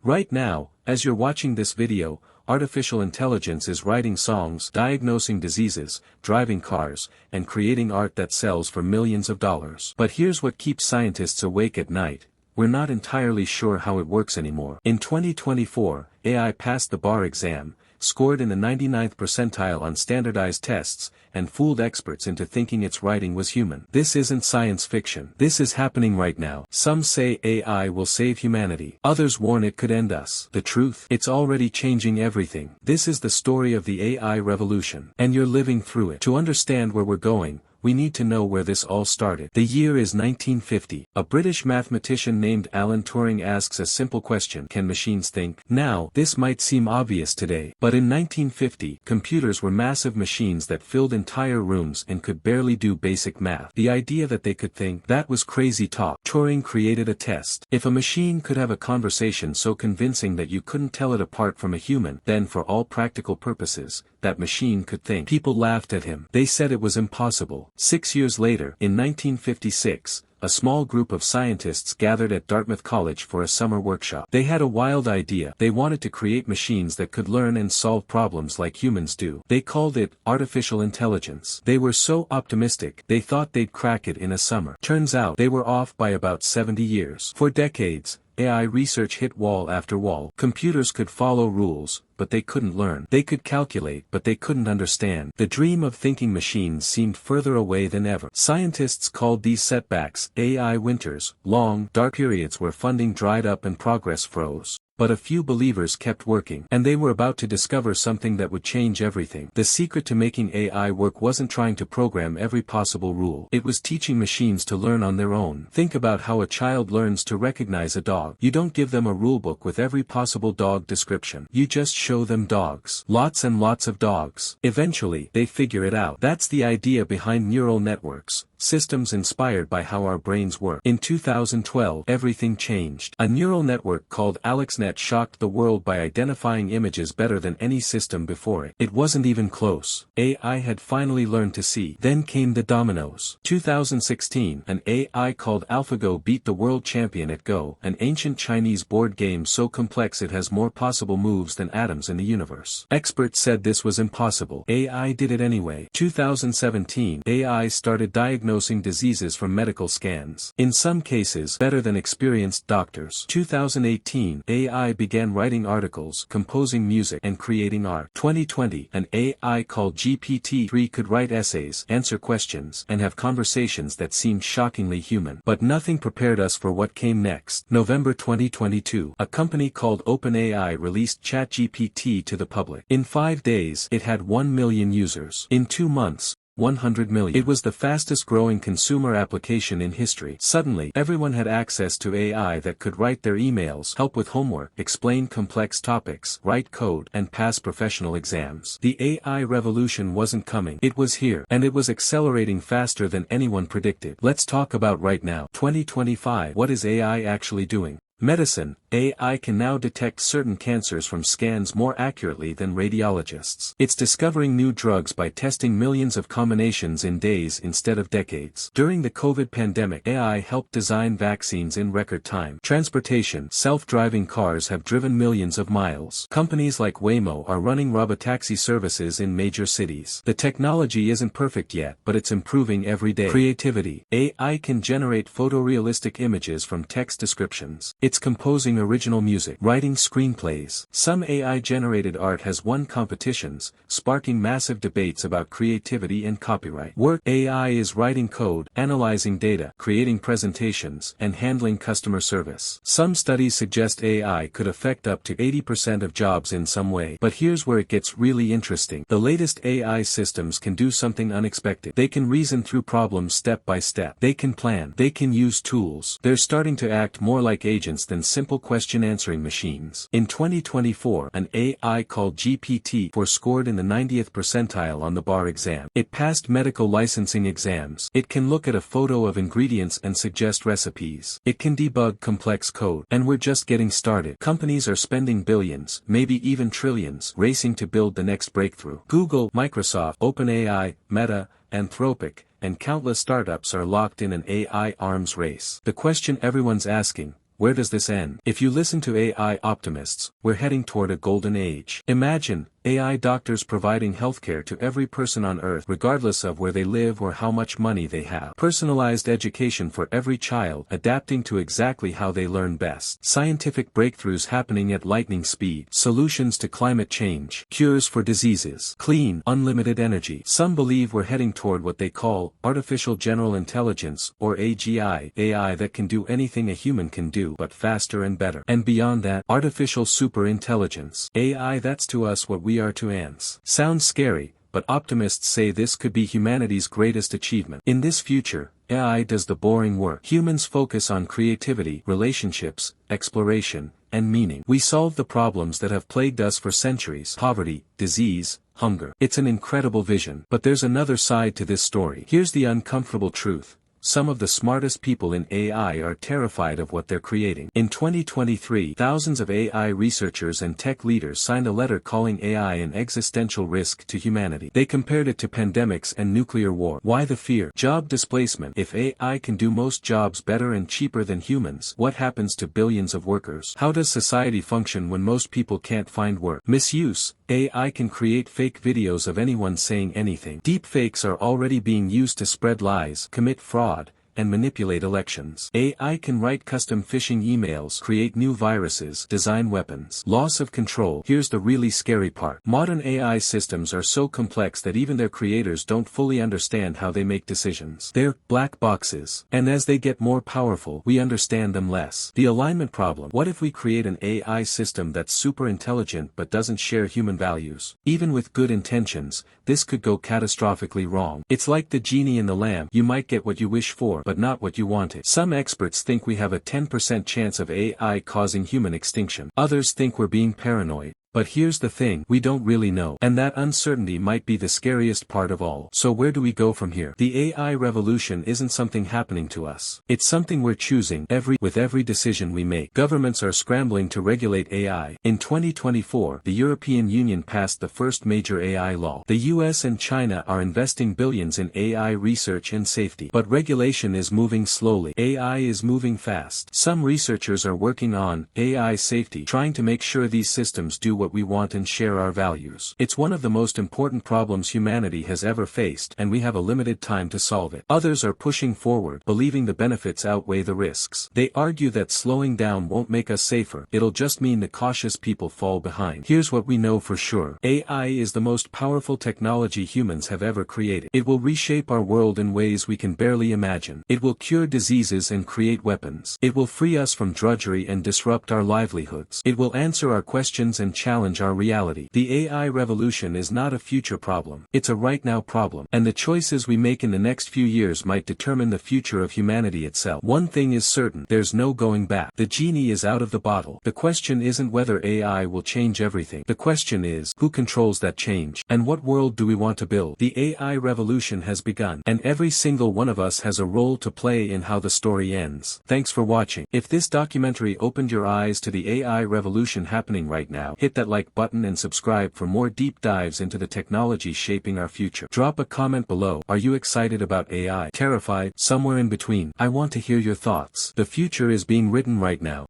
Right now, as you're watching this video, artificial intelligence is writing songs, diagnosing diseases, driving cars, and creating art that sells for millions of dollars. But here's what keeps scientists awake at night: we're not entirely sure how it works anymore. In 2024, AI passed the bar exam, scored in the 99th percentile on standardized tests, and fooled experts into thinking its writing was human. This isn't science fiction. This is happening right now. Some say AI will save humanity. Others warn it could end us. The truth? It's already changing everything. This is the story of the AI revolution. And you're living through it. To understand where we're going, we need to know where this all started. The year is 1950. A British mathematician named Alan Turing asks a simple question: can machines think? Now, this might seem obvious today, but in 1950, computers were massive machines that filled entire rooms and could barely do basic math. The idea that they could think, that was crazy talk. Turing created a test. If a machine could have a conversation so convincing that you couldn't tell it apart from a human, then for all practical purposes, that machine could think. People laughed at him. They said it was impossible. 6 years later, in 1956, a small group of scientists gathered at Dartmouth College for a summer workshop. They had a wild idea. They wanted to create machines that could learn and solve problems like humans do. They called it artificial intelligence. They were so optimistic, they thought they'd crack it in a summer. Turns out, they were off by about 70 years. For decades, AI research hit wall after wall. Computers could follow rules, but they couldn't learn. They could calculate, but they couldn't understand. The dream of thinking machines seemed further away than ever. Scientists called these setbacks AI winters, long, dark periods where funding dried up and progress froze. But a few believers kept working, and they were about to discover something that would change everything. The secret to making AI work wasn't trying to program every possible rule. It was teaching machines to learn on their own. Think about how a child learns to recognize a dog. You don't give them a rulebook with every possible dog description. You just show them dogs. Lots and lots of dogs. Eventually, they figure it out. That's the idea behind neural networks. Systems inspired by how our brains work. In 2012, everything changed. A neural network called AlexNet shocked the world by identifying images better than any system before it. It wasn't even close. AI had finally learned to see. Then came the dominoes. 2016, an AI called AlphaGo beat the world champion at Go, an ancient Chinese board game so complex it has more possible moves than atoms in the universe. Experts said this was impossible. AI did it anyway. 2017, AI started diagnosing diseases from medical scans. In some cases, better than experienced doctors. 2018, AI began writing articles, composing music, and creating art. 2020, an AI called GPT-3 could write essays, answer questions, and have conversations that seemed shockingly human. But nothing prepared us for what came next. November 2022, a company called OpenAI released ChatGPT to the public. In 5 days, it had 1 million users. In 2 months, 100 million. It was the fastest growing consumer application in history. Suddenly, everyone had access to AI that could write their emails, help with homework, explain complex topics, write code, and pass professional exams. The AI revolution wasn't coming. It was here, and it was accelerating faster than anyone predicted. Let's talk about right now. 2025. What is AI actually doing? Medicine. AI can now detect certain cancers from scans more accurately than radiologists. It's discovering new drugs by testing millions of combinations in days instead of decades. During the COVID pandemic, AI helped design vaccines in record time. Transportation. Self-driving cars have driven millions of miles. Companies like Waymo are running robotaxi services in major cities. The technology isn't perfect yet, but it's improving every day. Creativity. AI can generate photorealistic images from text descriptions. It's composing original music, writing screenplays. Some AI-generated art has won competitions, sparking massive debates about creativity and copyright. Work. AI is writing code, analyzing data, creating presentations, and handling customer service. Some studies suggest AI could affect up to 80% of jobs in some way. But here's where it gets really interesting. The latest AI systems can do something unexpected. They can reason through problems step by step. They can plan. They can use tools. They're starting to act more like agents than simple question-answering machines. In 2024, an AI called GPT-4 scored in the 90th percentile on the bar exam. It passed medical licensing exams. It can look at a photo of ingredients and suggest recipes. It can debug complex code. And we're just getting started. Companies are spending billions, maybe even trillions, racing to build the next breakthrough. Google, Microsoft, OpenAI, Meta, Anthropic, and countless startups are locked in an AI arms race. The question everyone's asking: where does this end? If you listen to AI optimists, we're heading toward a golden age. Imagine AI doctors providing healthcare to every person on Earth regardless of where they live or how much money they have. Personalized education for every child, adapting to exactly how they learn best. Scientific breakthroughs happening at lightning speed. Solutions to climate change. Cures for diseases. Clean, unlimited energy. Some believe we're heading toward what they call artificial general intelligence, or AGI, AI that can do anything a human can do but faster and better. And beyond that, artificial superintelligence. AI that's to us what we are to ants. Sounds scary, but optimists say this could be humanity's greatest achievement. In this future, AI does the boring work. Humans focus on creativity, relationships, exploration, and meaning. We solve the problems that have plagued us for centuries: poverty, disease, hunger. It's an incredible vision. But there's another side to this story. Here's the uncomfortable truth. Some of the smartest people in AI are terrified of what they're creating. In 2023, thousands of AI researchers and tech leaders signed a letter calling AI an existential risk to humanity. They compared it to pandemics and nuclear war. Why the fear? Job displacement. If AI can do most jobs better and cheaper than humans, what happens to billions of workers? How does society function when most people can't find work? Misuse. AI can create fake videos of anyone saying anything. Deepfakes are already being used to spread lies, commit fraud, and manipulate elections. AI can write custom phishing emails, create new viruses, design weapons. Loss of control. Here's the really scary part. Modern AI systems are so complex that even their creators don't fully understand how they make decisions. They're black boxes. And as they get more powerful, we understand them less. The alignment problem. What if we create an AI system that's super intelligent but doesn't share human values? Even with good intentions, this could go catastrophically wrong. It's like the genie in the lamp. You might get what you wish for, but not what you wanted. Some experts think we have a 10% chance of AI causing human extinction. Others think we're being paranoid. But here's the thing, we don't really know. And that uncertainty might be the scariest part of all. So where do we go from here? The AI revolution isn't something happening to us. It's something we're choosing with every decision we make. Governments are scrambling to regulate AI. In 2024, the European Union passed the first major AI law. The US and China are investing billions in AI research and safety. But regulation is moving slowly. AI is moving fast. Some researchers are working on AI safety, trying to make sure these systems do what we want and share our values. It's one of the most important problems humanity has ever faced, and we have a limited time to solve it. Others are pushing forward, believing the benefits outweigh the risks. They argue that slowing down won't make us safer, it'll just mean the cautious people fall behind. Here's what we know for sure. AI is the most powerful technology humans have ever created. It will reshape our world in ways we can barely imagine. It will cure diseases and create weapons. It will free us from drudgery and disrupt our livelihoods. It will answer our questions and challenge our reality. The AI revolution is not a future problem. It's a right-now problem. And the choices we make in the next few years might determine the future of humanity itself. One thing is certain, there's no going back. The genie is out of the bottle. The question isn't whether AI will change everything. The question is, who controls that change? And what world do we want to build? The AI revolution has begun. And every single one of us has a role to play in how the story ends. Thanks for watching. If this documentary opened your eyes to the AI revolution happening right now, hit that like button and subscribe for more deep dives into the technology shaping our future. Drop a comment below. Are you excited about AI? Terrified? Somewhere in between? I want to hear your thoughts. The future is being written right now.